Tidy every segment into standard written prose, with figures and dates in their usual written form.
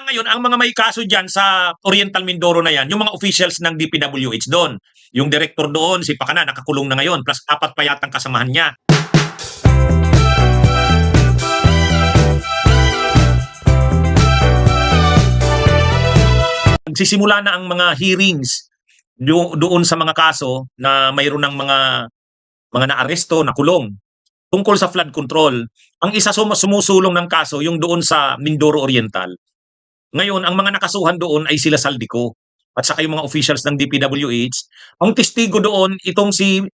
Kaya ngayon, ang mga may kaso dyan sa Oriental Mindoro na yan, yung mga officials ng DPWH doon. Yung director doon, si Pakana, nakakulong na ngayon, plus 4 pa yatang kasamahan niya. Nagsisimula na ang mga hearings doon sa mga kaso na mayroon ng mga naaresto, nakulong tungkol sa flood control. Ang isa sumusulong ng kaso yung doon sa Mindoro Oriental. Ngayon, ang mga nakasuhan doon ay sila Saldico at saka yung mga officials ng DPWH. Ang testigo doon, itong si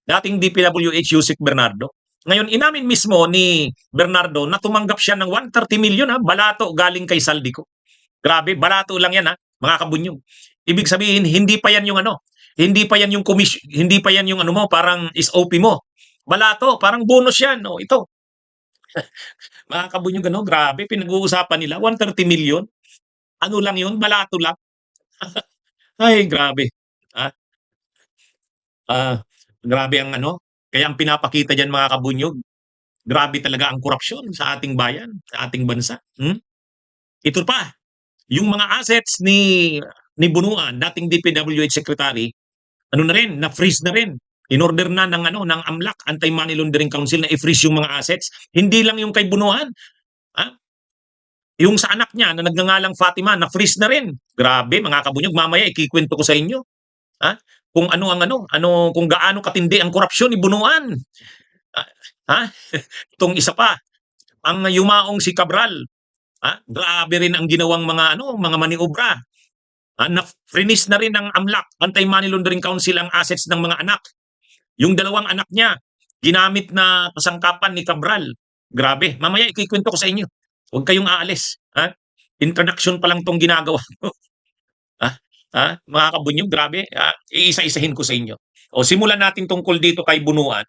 dating DPWH Yusek Bernardo. Ngayon, inamin mismo ni Bernardo na tumanggap siya ng 130 million balato galing kay Saldico. Grabe, balato lang yan mga kabunyog. Ibig sabihin, hindi pa yan yung hindi pa yan yung hindi pa yan yung mo, parang SOP mo. Balato, parang bonus yan. Ito. Mga kabunyog, grabe, pinag-uusapan nila, 130 million. Ano lang yun? Balato lang. Ay, grabe. Grabe ang kaya ang pinapakita diyan mga kabunyog, grabe talaga ang korupsyon sa ating bayan, sa ating bansa. Ito pa, yung mga assets ni Bunuan, dating DPWH secretary, na rin, na-freeze na rin. In-order na ng ng AMLAC, Anti-Money Laundering Council, na i-freeze yung mga assets. Hindi lang yung kay Bunuan. Yung sa anak niya na nagngangalang Fatima, na-freeze na rin. Grabe mga kabunyog, mamaya ikikwento ko sa inyo. Kung kung gaano katindi ang korupsyon ni Bunuan. Itong isa pa, ang yumaong si Cabral. Grabe rin ang ginawang mga maniobra. Na-freeze na rin ng AMLAC, Anti-Money Laundering Council, ang assets ng mga anak. Yung dalawang anak niya, ginamit na kasangkapan ni Cabral. Grabe, mamaya ikikwento ko sa inyo. Huwag kayong aalis. Introduction pa lang tong ginagawa ko. Mga kabunyog, grabe. Iisa-isahin ko sa inyo. Simulan natin tungkol dito kay Bunuan.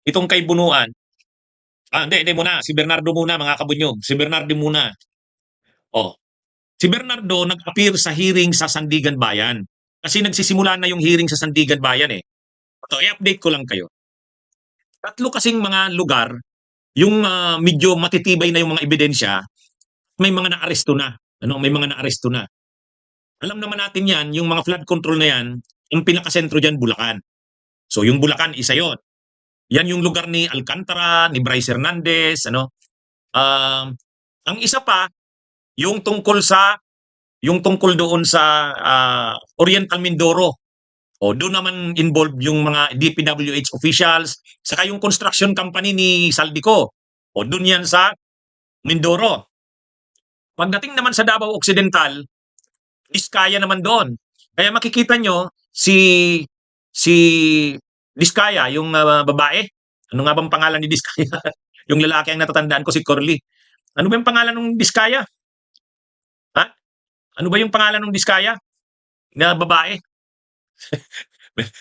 Itong kay Bunuan. Hindi muna. Si Bernardo muna, mga kabunyog. Si Bernardo muna. Si Bernardo nag-appear sa hearing sa Sandigan Bayan. Kasi nagsisimula na yung hearing sa Sandigan Bayan Ito, i-update ko lang kayo. 3 kasing mga lugar, yung medyo matitibay na yung mga ebidensya, may mga naaresto na. May mga naaresto na. Alam naman natin yan, yung mga flood control na yan, ang pinakasentro dyan, Bulacan. So yung Bulacan, isa yon. Yan yung lugar ni Alcantara, ni Bryce Hernandez, ang isa pa, yung tungkol doon sa Oriental Mindoro. Doon naman involved yung mga DPWH officials, saka yung construction company ni Saldico. Doon yan sa Mindoro. Pagdating naman sa Davao Occidental, Diskaya naman doon. Kaya makikita nyo si Diskaya, yung babae. Ano nga bang pangalan ni Diskaya? Yung lalaki ang natatandaan ko, si Corley. Ano ba yung pangalan ng Diskaya? Ano ba yung pangalan ng Diskaya na babae?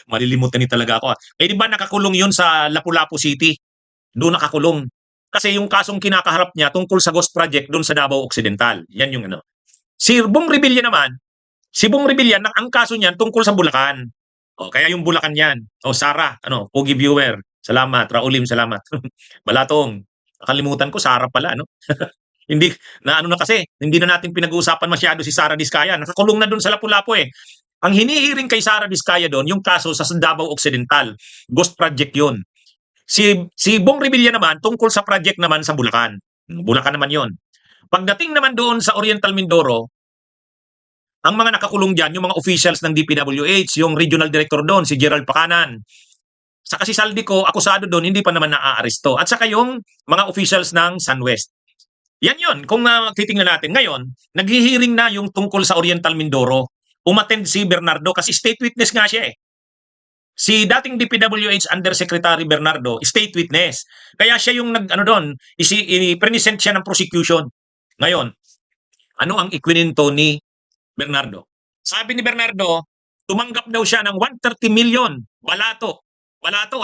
Malilimutan ni talaga ako. Di ba nakakulong yun sa Lapu-Lapu City? Doon nakakulong. Kasi yung kasong kinakaharap niya tungkol sa Ghost Project doon sa Davao Occidental. Yan yung Si Bong Revilla naman, ang kaso niyan tungkol sa Bulacan. Kaya yung Bulacan yan. Sara, Pogi Viewer. Salamat. Raulim, salamat. Balatong. Nakalimutan ko, Sara pala, Hindi, na kasi, hindi na natin pinag-uusapan masyado si Sara Diskaya. Nakakulong na doon sa Lapu-Lapu Ang hinihiring kay Sara Diskaya doon, yung kaso sa Davao Occidental. Ghost Project yun. Si Bong Revilla naman, tungkol sa project naman sa Bulacan. Bulacan naman yon. Pagdating naman doon sa Oriental Mindoro, ang mga nakakulong dyan, yung mga officials ng DPWH, yung regional director doon, si Gerald Pacanan. Saka si Saldico, akusado doon, hindi pa naman naaaresto. At saka yung mga officials ng SunWest. Yan yun. Kung titingnan natin ngayon, naghihiring na yung tungkol sa Oriental Mindoro. Umattend si Bernardo kasi state witness nga siya Si dating DPWH Undersecretary Bernardo, state witness. Kaya siya yung doon, i-present siya ng prosecution. Ngayon, ano ang ikwinento ni Bernardo? Sabi ni Bernardo, tumanggap daw siya ng 130 million balato. Balato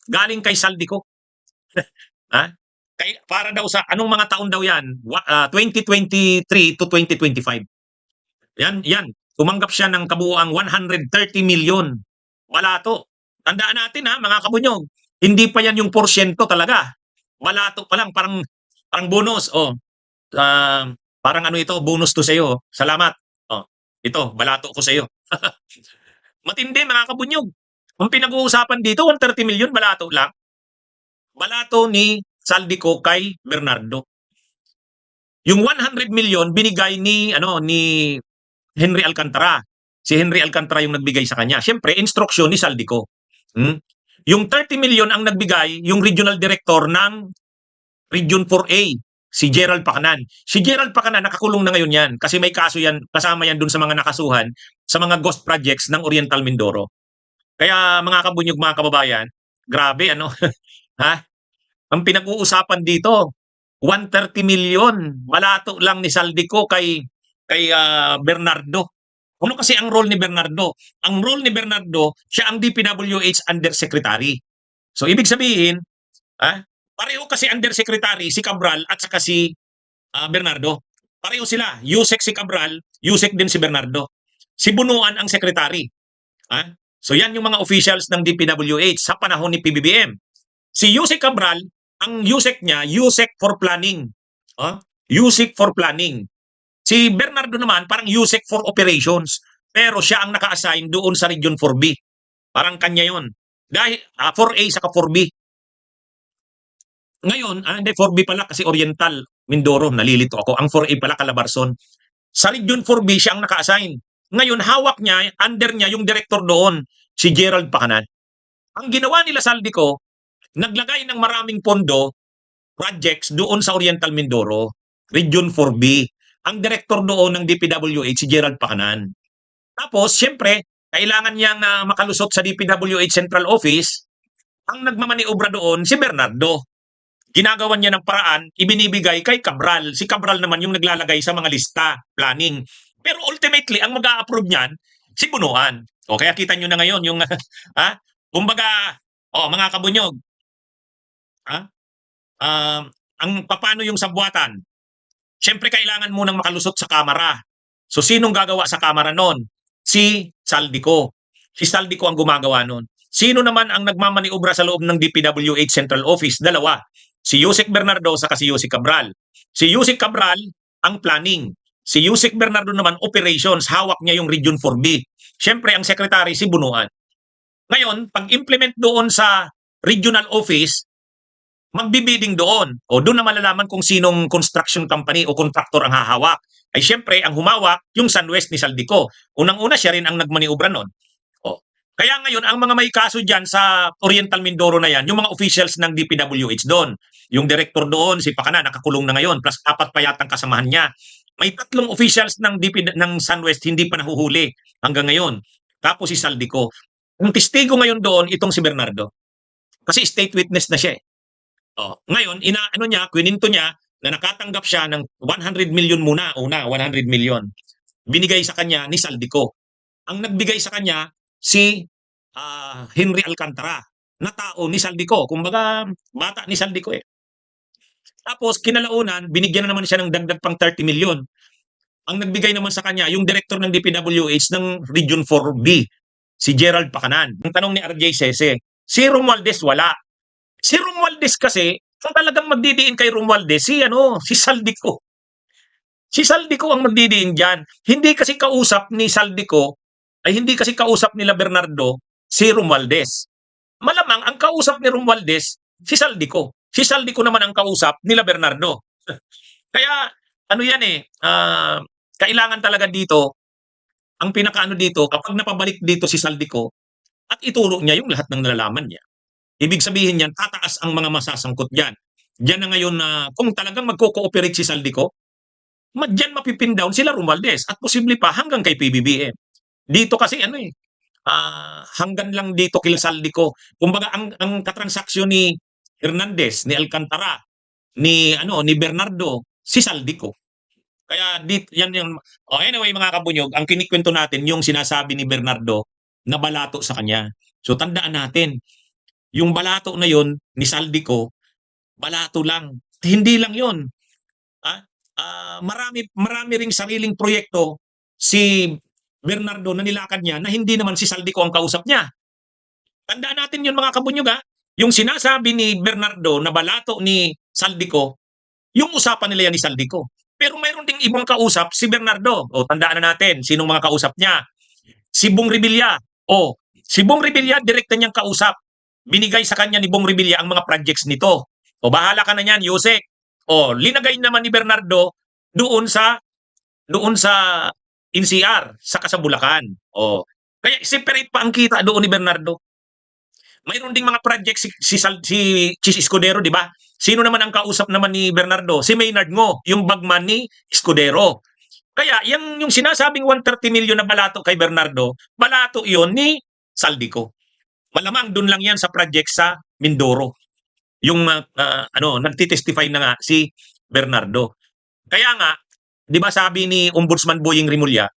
galing kay Saldico. Para daw sa anong mga taon daw yan? 2023 to 2025. Yan. Tumanggap siya ng kabuuang 130 million balato. Tandaan natin mga kabunyog, hindi pa yan yung porsyento talaga. Balato pa lang, parang bonus. Parang ano ito, bonus to sa'yo. Salamat. Oh, ito, balato ko sa'yo. Matindi mga kabunyog. Ang pinag-uusapan dito, 130 million, balato lang. Balato ni Saldico kay Bernardo. Yung 100 million binigay ni Henry Alcantara. Si Henry Alcantara yung nagbigay sa kanya. Siyempre, instruction ni Saldico. Hmm? Yung 30 million ang nagbigay yung regional director ng Region 4A, si Gerald Pacanan. Si Gerald Pacanan nakakulong na ngayon yan kasi may kaso yan, kasama yan dun sa mga nakasuhan sa mga ghost projects ng Oriental Mindoro. Kaya mga kabunyog, mga kababayan, grabe ano, ha? Ang pinag-uusapan dito, 130 million, balato lang ni Saldico kay Bernardo. Ano kasi ang role ni Bernardo? Ang role ni Bernardo, siya ang DPWH Undersecretary. So ibig sabihin, pareho kasi Undersecretary si Cabral at saka si Bernardo. Pareho sila. Yusek si Cabral, Yusek din si Bernardo. Si Bunuan ang secretary. So yan yung mga officials ng DPWH sa panahon ni PBBM. Si Yusek Cabral, ang Yusek niya, Yusek for Planning. Yusek for Planning. Si Bernardo naman, parang Yusek for Operations. Pero siya ang naka-assign doon sa Region 4B. Parang kanya yon. Dahil 4A saka 4B. Ngayon, hindi 4B pala kasi Oriental, Mindoro, nalilito ako. Ang 4A pala Calabarzon. Sa Region 4B siya ang naka-assign. Ngayon, hawak niya, under niya yung director doon, si Gerald Pacanan. Ang ginawa nila Saldico, naglagay ng maraming pondo, projects doon sa Oriental Mindoro, Region 4B. Ang director doon ng DPWH, si Gerald Pacanan. Tapos, siyempre, kailangan niyang makalusot sa DPWH Central Office. Ang nagmamaniobra doon, si Bernardo. Ginagawan niya ng paraan, ibinibigay kay Cabral. Si Cabral naman yung naglalagay sa mga lista, planning. Pero ultimately, ang mag-a-approve niyan, si Bunuan. O kaya kita nyo na ngayon yung, kumbaga, mga kabunyog, paano yung sabwatan? Siyempre, kailangan munang makalusot sa kamera. So, sinong gagawa sa kamera nun? Si Saldico. Si Saldico ang gumagawa nun. Sino naman ang nagmamaniobra sa loob ng DPWH Central Office? Dalawa. Si Yusek Bernardo sa si Yusek Cabral. Si Yusek Cabral ang planning. Si Yusek Bernardo naman operations, hawak niya yung Region 4B. Siyempre ang secretary si Bunuan. Ngayon, pag-implement doon sa regional office, magbibidding doon. O doon na malalaman kung sinong construction company o contractor ang hahawak. Ay siyempre, ang humawak, yung SunWest ni Saldico. Unang-una siya rin ang nagmaniobra noon. Kaya ngayon, ang mga may kaso dyan sa Oriental Mindoro na yan, yung mga officials ng DPWH doon, yung director doon, si Pacanan, nakakulong na ngayon, plus 4 pa yatang kasamahan niya. May 3 officials ng SunWest hindi pa nahuhuli hanggang ngayon. Tapos si Saldico. Ang testigo ngayon doon, itong si Bernardo. Kasi state witness na siya. Ngayon, kwininto niya na nakatanggap siya ng 100 million muna, 100 million. Binigay sa kanya ni Saldico. Ang nagbigay sa kanya, si Henry Alcantara, na tao ni Saldico. Kumbaga, bata ni Saldico eh. Tapos, kinalaunan, binigyan na naman siya ng dagdag pang 30 million. Ang nagbigay naman sa kanya, yung director ng DPWH ng Region 4B, si Gerald Pacanan. Ang tanong ni RJ Sese, si Romualdez wala. Si Romualdez kasi, kung talagang magdidiin kay Romualdez, si Saldico. Si Saldico ang magdidiin dyan. Hindi kasi kausap nila Bernardo si Romualdez. Malamang ang kausap ni Romualdez si Saldico. Si Saldico naman ang kausap nila Bernardo. Kaya kailangan talaga dito, ang pinakaano dito, kapag napabalik dito si Saldico at ituro niya yung lahat ng nalalaman niya. Ibig sabihin niyan, tataas ang mga masasangkot diyan. Diyan na ngayon na kung talagang magko-cooperate si Saldico, diyan mapipin down sila Romualdez at posible pa hanggang kay PBBM. Dito kasi hanggang lang dito kila Saldico. Kumbaga ang katransaksyon ni Hernandez, ni Alcantara, ni Bernardo, si Saldico. Kaya yan yung anyway mga kabunyog, ang kinikwento natin yung sinasabi ni Bernardo na balato sa kanya. So tandaan natin, yung balato na yon ni Saldico, balato lang. Hindi lang yon. Marami ring sariling proyekto si Bernardo na nilakad niya na hindi naman si Saldico ang kausap niya. Tandaan natin yun mga kabunyog Yung sinasabi ni Bernardo na balato ni Saldico, yung usapan nila yan ni Saldico. Pero mayroon ding ibang kausap si Bernardo. O tandaan na natin sinong mga kausap niya. Si Bong Revilla. O si Bong Revilla direkta niyang kausap. Binigay sa kanya ni Bong Revilla ang mga projects nito. O bahala ka na niyan, Yusek. O linagay naman ni Bernardo doon sa NCR sa Kasabulacan. O kaya separate pa ang kita doon ni Bernardo. Mayroon ding mga project si Chis Escudero, di ba? Sino naman ang kausap naman ni Bernardo? Si Maynard Ngo, yung bagman ni Escudero. Kaya yung sinasabing 130 million na balato kay Bernardo, balato yon ni Saldico. Malamang doon lang yan sa project sa Mindoro. Yung nagtitestify na nga si Bernardo. Kaya nga, 'di ba sabi ni Ombudsman Boying Rimulya,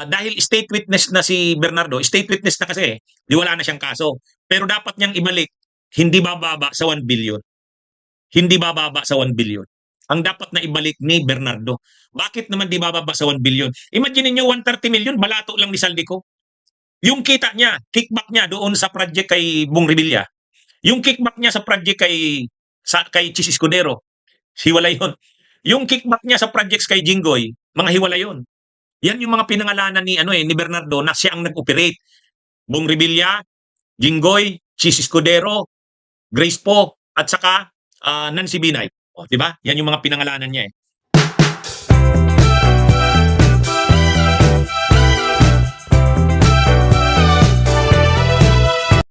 dahil state witness na si Bernardo, state witness na kasi, di wala na siyang kaso. Pero dapat niyang ibalik, hindi bababa sa 1 billion. Hindi bababa sa 1 billion. Ang dapat na ibalik ni Bernardo. Bakit naman di bababa sa 1 billion? Imagine niyo 130 million, balato lang ni Saldico. Yung kita niya, kickback niya doon sa project kay Bong Revilla. Yung kickback niya sa project kay Chis Escudero, hiwalay yun. Yung kickback niya sa projects kay Jinggoy, mga hiwalay yun. Yan yung mga pinangalanan ni Bernardo na siya ang nag-operate. Bong Revilla, Jinggoy, Chis Escudero, Grace Po, at saka Nancy Binay. O, di ba? Yan yung mga pinangalanan niya eh.